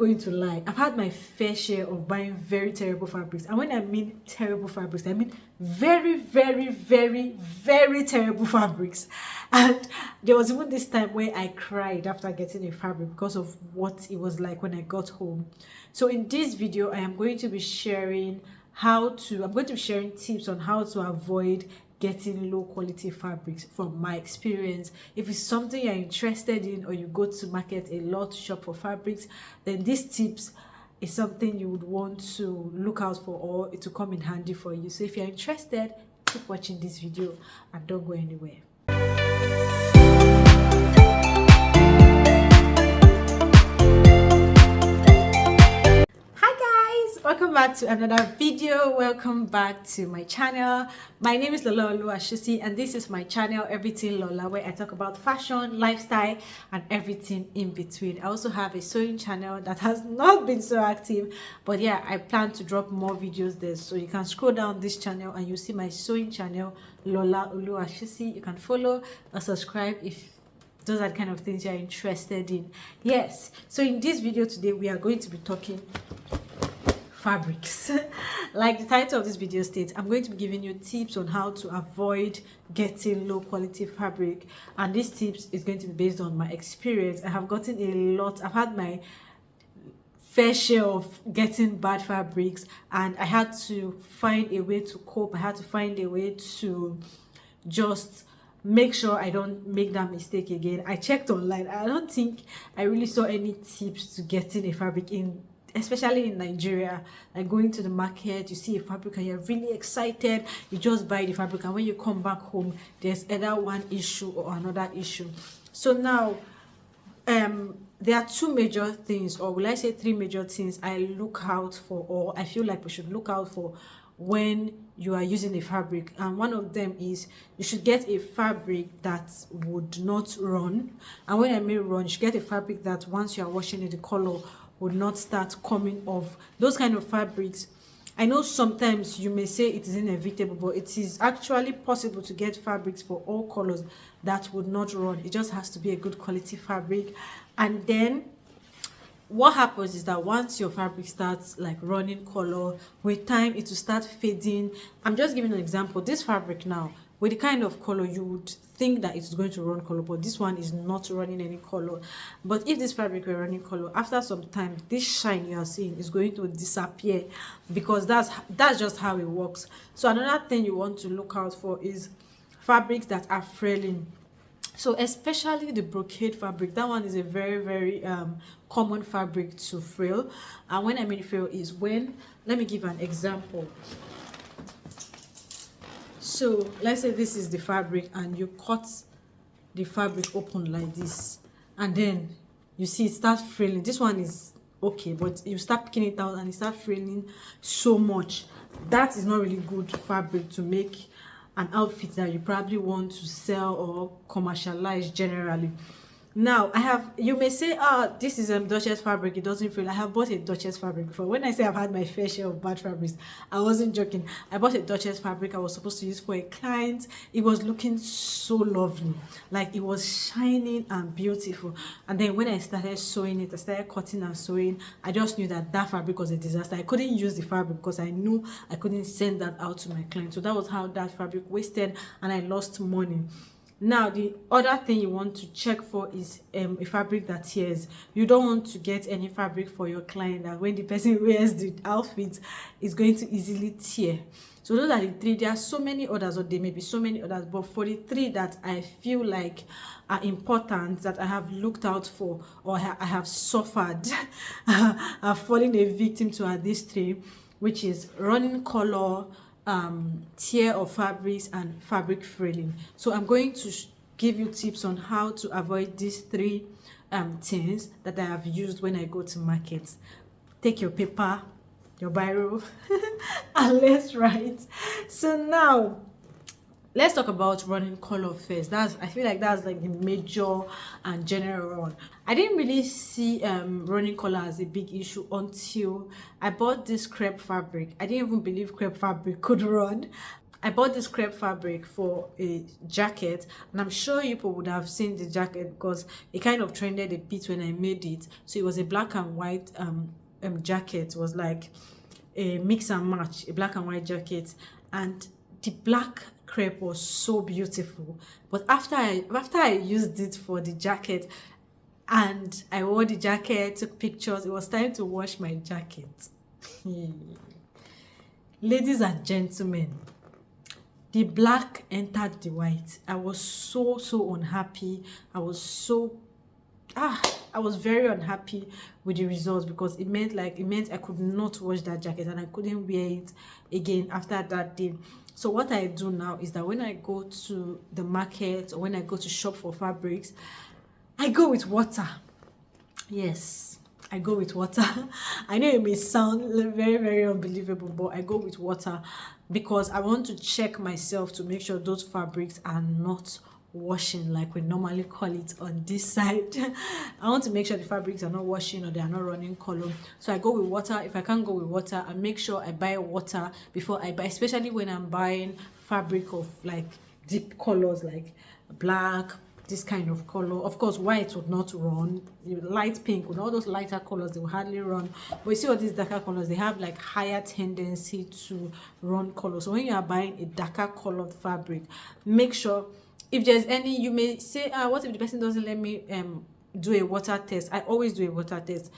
going to lie, I've had my fair share of buying very terrible fabrics. And when I mean terrible fabrics, I mean very, very, very, very terrible fabrics. And there was even this time where I cried after getting a fabric because of what it was like when I got home. So in this video, I am going to be sharing tips on how to avoid getting low quality fabrics from my experience. If it's something you're interested in, or you go to market a lot to shop for fabrics, then these tips is something you would want to look out for, or it will come in handy for you. So if you're interested, keep watching this video and don't go anywhere. Welcome back to another video. Welcome back to my channel. My name is Lola Oluwashisi, and this is my channel Everything Lola, where I talk about fashion, lifestyle, and everything in between. I also have a sewing channel that has not been so active, but yeah, I plan to drop more videos there. So you can scroll down this channel and you see my sewing channel Lola Oluwashisi. You can follow or subscribe if those are the kind of things you're interested in. Yes, so in this video today, we are going to be talking fabrics. Like the title of this video states, I'm going to be giving you tips on how to avoid getting low quality fabric, and these tips is going to be based on my experience. I have gotten a lot. I've had my fair share of getting bad fabrics, and I had to find a way to cope. I had to find a way to just make sure I don't make that mistake again. I checked online. I don't think I really saw any tips to getting a fabric in, especially in Nigeria. Like going to the market, you see a fabric and you're really excited, you just buy the fabric, and when you come back home, there's either one issue or another issue. So now there are two major things, or will I say three major things I look out for, or I feel like we should look out for when you are using a fabric. And one of them is you should get a fabric that would not run. And when I mean run, you should get a fabric that once you are washing it, the color would not start coming off. Those kind of fabrics, I know sometimes you may say it is inevitable, but it is actually possible to get fabrics for all colors that would not run. It just has to be a good quality fabric. And then what happens is that once your fabric starts like running color, with time it will start fading. I'm just giving an example. This fabric now, with the kind of color, you would think that it's going to run color, but this one is not running any color. But if this fabric were running color, after some time, this shine you are seeing is going to disappear, because that's just how it works. So another thing you want to look out for is fabrics that are fraying. So especially the brocade fabric, that one is a very, very common fabric to frail. And when I mean frail is when, let me give an example. So let's say this is the fabric and you cut the fabric open like this, and then you see it starts fraying. This one is okay, but you start picking it out and it starts fraying so much. That is not really good fabric to make an outfit that you probably want to sell or commercialize generally. Now you may say, this is Duchess fabric, it doesn't feel. I have bought a Duchess fabric before. When I say I've had my fair share of bad fabrics, I wasn't joking. I bought a Duchess fabric I was supposed to use for a client. It was looking so lovely, like it was shining and beautiful. And then when I started sewing it, I started cutting and sewing, I just knew that fabric was a disaster. I couldn't use the fabric because I knew I couldn't send that out to my client. So that was how that fabric wasted and I lost money. Now the other thing you want to check for is a fabric that tears. You don't want to get any fabric for your client that when the person wears the outfit is going to easily tear. So those are the three. There are so many others, or there may be so many others, but for the three that I feel like are important, that I have looked out for, or I have suffered I've fallen a victim to, are these three, which is running color, tear of fabrics, and fabric fraying. So I'm going to give you tips on how to avoid these three things that I have used when I go to markets. Take your paper, your biro, and let's write. So now let's talk about running color first. I feel like that's like the major and general one. I didn't really see running color as a big issue until I bought this crepe fabric. I didn't even believe crepe fabric could run. I bought this crepe fabric for a jacket, and I'm sure you people would have seen the jacket because it kind of trended a bit when I made it. So it was a black and white jacket. It was like a mix and match, a black and white jacket, and the black crepe was so beautiful. But after I used it for the jacket and I wore the jacket, took pictures, it was time to wash my jacket. Ladies and gentlemen, the black entered the white. I was so unhappy. I was very unhappy with the results, because it meant I could not wash that jacket and I couldn't wear it again after that day. So what I do now is that when I go to the market or when I go to shop for fabrics, I go with water. Yes, I go with water. I know it may sound very unbelievable, but I go with water because I want to check myself to make sure those fabrics are not washing, like we normally call it on this side. I want to make sure the fabrics are not washing or they are not running color. So I go with water. If I can't go with water, I make sure I buy water before I buy, especially when I'm buying fabric of like deep colors like black, this kind of color. Of course, white would not run, light pink, with all those lighter colors, they will hardly run. But you see all these darker colors, they have like higher tendency to run color. So when you are buying a darker colored fabric, make sure, if there's any, you may say, what if the person doesn't let me do a water test? I always do a water test.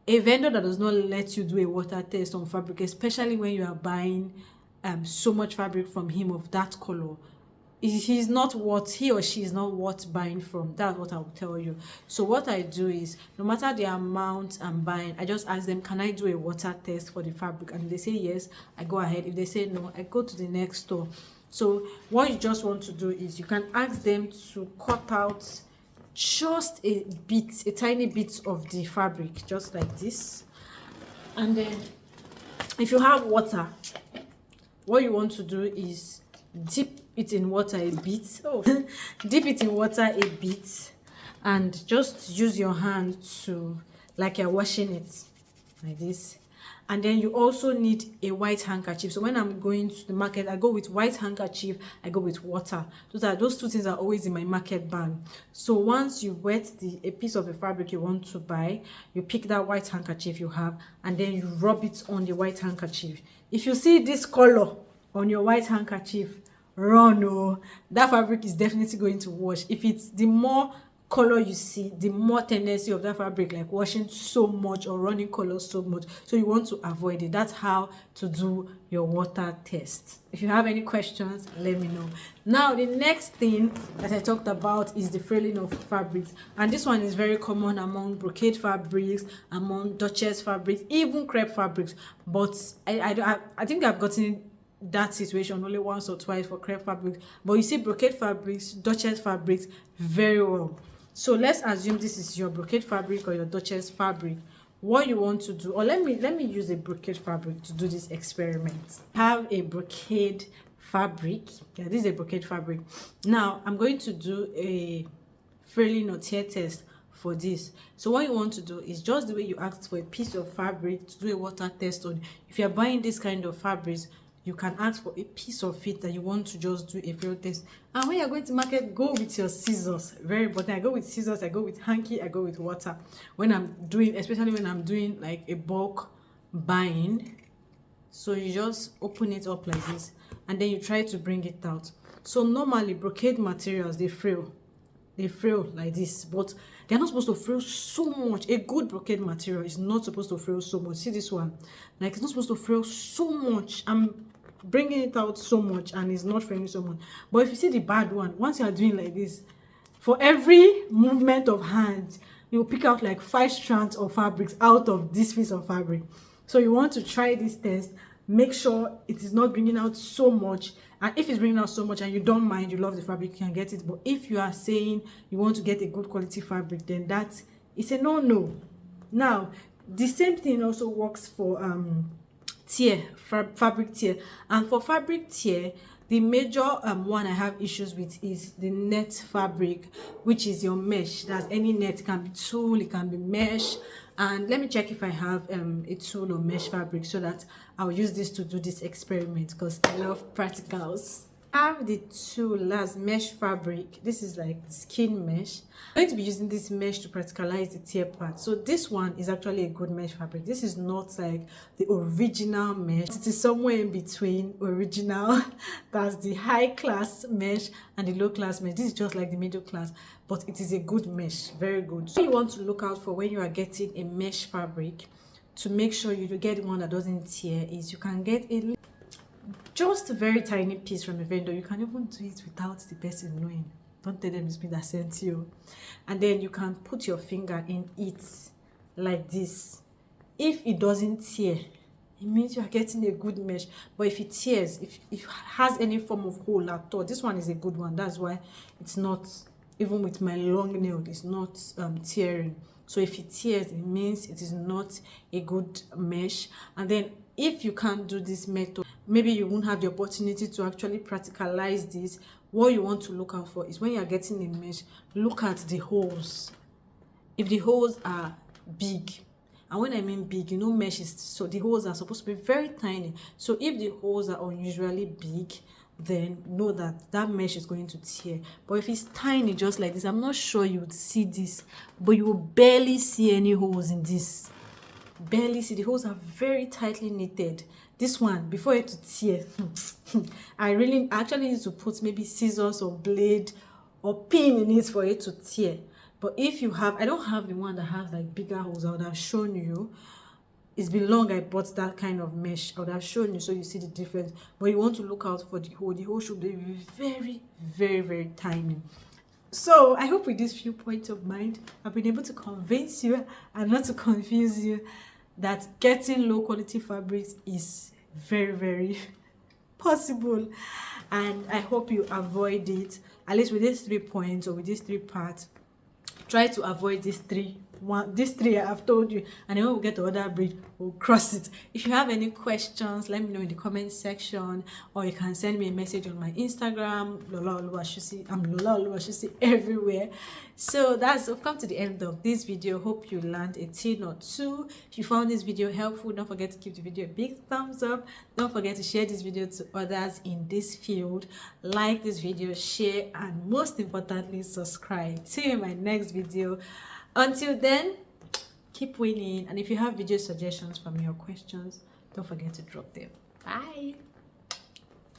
A vendor that does not let you do a water test on fabric, especially when you are buying so much fabric from him of that color, he or she is not worth buying from. That's what I will tell you. So what I do is, no matter the amount I'm buying, I just ask them, can I do a water test for the fabric? And if they say yes, I go ahead. If they say no, I go to the next store. So what you just want to do is, you can ask them to cut out just a tiny bit of the fabric, just like this. And then if you have water, what you want to do is dip it in water a bit. Dip it in water a bit and just use your hand to, like you're washing it, like this. And then you also need a white handkerchief. So when I'm going to the market, I go with white handkerchief, I go with water. Those two things are always in my market bag. So once you wet a piece of the fabric you want to buy, you pick that white handkerchief you have, and then you rub it on the white handkerchief. If you see this color on your white handkerchief, run. Oh, that fabric is definitely going to wash. If it's the more color you see, the more tendency of that fabric like washing so much or running color so much. So you want to avoid it. That's how to do your water test. If you have any questions, let me know. Now the next thing that I talked about is the fraying of fabrics, and this one is very common among brocade fabrics, among Duchess fabrics, even crepe fabrics. But I think I've gotten that situation only once or twice for crepe fabrics, but you see brocade fabrics, Duchess fabrics very well. So let's assume this is your brocade fabric or your Duchess fabric. What you want to do, or let me use a brocade fabric to do this experiment. Have a brocade fabric. Yeah, this is a brocade fabric. Now I'm going to do a fraying or tear test for this. So what you want to do is, just the way you asked for a piece of fabric to do a water test on, if you're buying this kind of fabrics, you can ask for a piece of it that you want to just do a field test. And when you're going to market, go with your scissors. Very important. I go with scissors, I go with hanky, I go with water. When I'm doing, especially when I'm doing like a bulk buying. So you just open it up like this, and then you try to bring it out. So normally brocade materials, they frail like this, but they're not supposed to frail so much. A good brocade material is not supposed to frail so much. See this one, like it's not supposed to frail so much. I'm bringing it out so much and it's not fraying so much. But if you see the bad one, once you are doing like this, for every movement of hand, you will pick out like 5 strands of fabrics out of this piece of fabric. So you want to try this test, make sure it is not bringing out so much. And if it's bringing out so much and you don't mind, you love the fabric, you can get it. But if you are saying you want to get a good quality fabric, then that is a no. Now the same thing also works for fabric tear. And for fabric tear, The major one I have issues with is the net fabric, which is your mesh. That's any net. It can be tulle, it can be mesh. And let me check if I have a tulle or mesh fabric, so that I'll use this to do this experiment, because I love practicals. I have the tulle as mesh fabric. This is like skin mesh. I'm going to be using this mesh to practicalize the tear part. So this one is actually a good mesh fabric. This is not like the original mesh. It is somewhere in between original. That's the high class mesh and the low class mesh. This is just like the middle class, but it is a good mesh, very good. So you want to look out for when you are getting a mesh fabric, to make sure you get one that doesn't tear, is you can get just a very tiny piece from a vendor. You can even do it without the person knowing. Don't tell them it's me that sent you. And then you can put your finger in it like this. If it doesn't tear, it means you are getting a good mesh. But if it tears, if it has any form of hole at all, this one is a good one. That's why it's not, even with my long nail, it's not tearing. So if it tears, it means it is not a good mesh. And then if you can't do this method, maybe you won't have the opportunity to actually practicalize this, what you want to look out for is when you are getting a mesh, look at the holes. If the holes are big, and when I mean big, you know, mesh is, so the holes are supposed to be very tiny. So if the holes are unusually big, then know that that mesh is going to tear. But if it's tiny, just like this, I'm not sure you would see this, but you will barely see any holes in this. Barely see. The holes are very tightly knitted. This one, before it to tear, I actually need to put maybe scissors or blade or pin in it for it to tear. But if you have, I don't have the one that has like bigger holes. I would have shown you. It's been long I bought that kind of mesh. I would have shown you so you see the difference. But you want to look out for the hole. The hole should be very, very, very tiny. So I hope with these few points of mine, I've been able to convince you and not to confuse you that getting low quality fabrics is very, very possible. And I hope you avoid it, at least with these 3 points or with these 3 parts. Try to avoid these three I've told you, and then when we get to other bridge, we'll cross it. If you have any questions, let me know in the comment section, or you can send me a message on my Instagram, Lola Oluwashusi. I'm Lola Oluwashusi everywhere. So we've come to the end of this video. Hope you learned a thing or two. If you found this video helpful, don't forget to give the video a big thumbs up. Don't forget to share this video to others in this field. Like this video, share, and most importantly, subscribe. See you in my next video. Until then, keep winning. And if you have video suggestions for me or questions, don't forget to drop them. Bye.